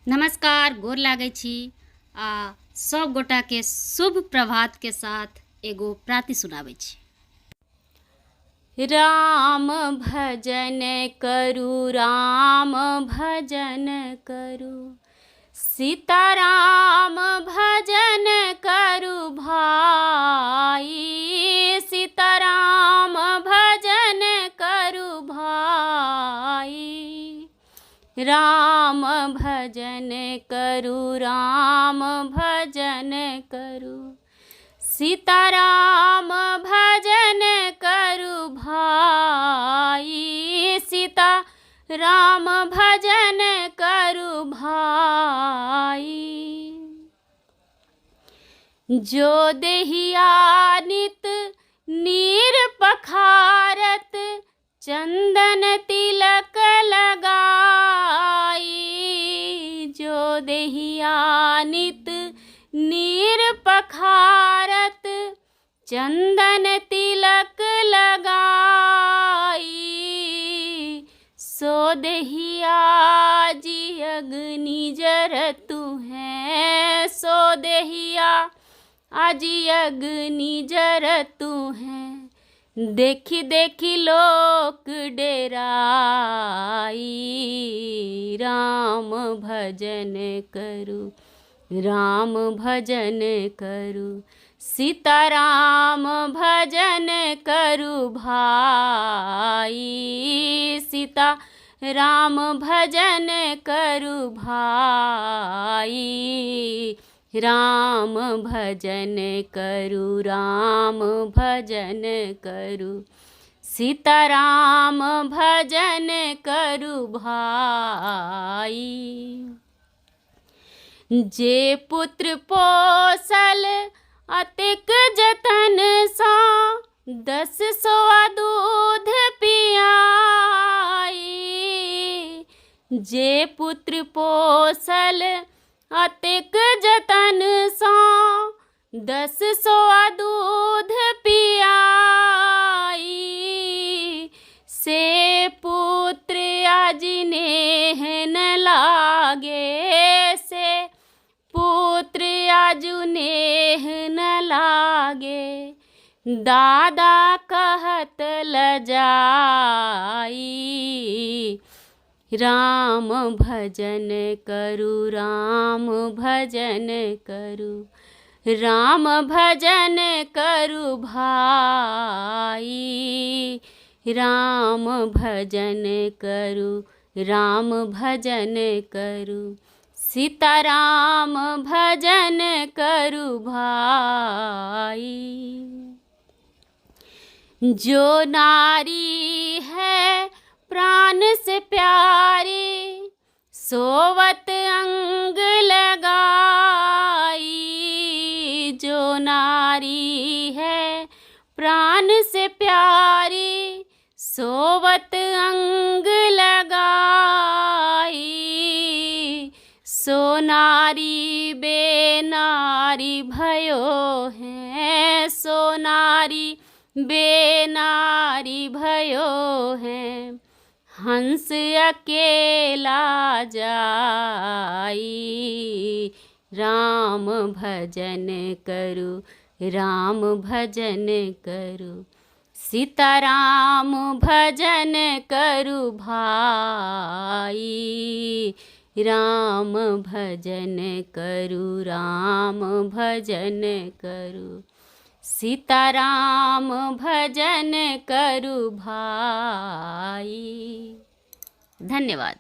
नमस्कार, गोर लागै छी। सब गोटा के शुभ प्रभात के साथ एगो प्राति सुनाबै छी। राम भजन करू, राम भजन करू, सीताराम भजन करू भाई, सीताराम भजन करू भाई। राम भजन करू, राम भजन करू, सीताराम भजन करू भाई, सीता राम भजन करू भाई। जो देहिया नित नीर पखारत, चंदन तिलक लगाई, जो देहिया नित नीर पखारत, चंदन तिलक लगाई, सो देहिया जी अग्नि जरतु हैं, सो देहिया आजी अग्नि जरतु हैं। देखी देखी लोक डेराई, राम भजन करू, राम भजन करू, सीताराम भजन करू भाई, सीता राम भजन करू भाई। राम भजन करू, राम भजन करू, सीताराम भजन करू भाई। जे पुत्र पोसल अतिक जतन सा, 10 सोआ दूध पियाई, जे पुत्र पोसल अतिक जतन सा, 10 सोआ दूध पियाई, से पुत्र आज नेह न लागे, से पुत्र आज नेह न लागे, दादा कहत लजाई। राम भजन करू, राम भजन करू, राम भजन करू भाई, राम भजन करू, राम भजन करू, सीताराम भजन करू भाई। जो नारी है प्राण से प्यारी, सोवत अंग लगाई, जो नारी है प्राण से प्यारी, सोवत अंग लगाई, सो नारी बेनारी भयो है, सो नारी बेनारी भयो है। हंस अकेला जाई, राम भजन करू, राम भजन करू, सीताराम भजन करू भाई, राम भजन करू, राम भजन करू, सीताराम भजन करू भाई। धन्यवाद।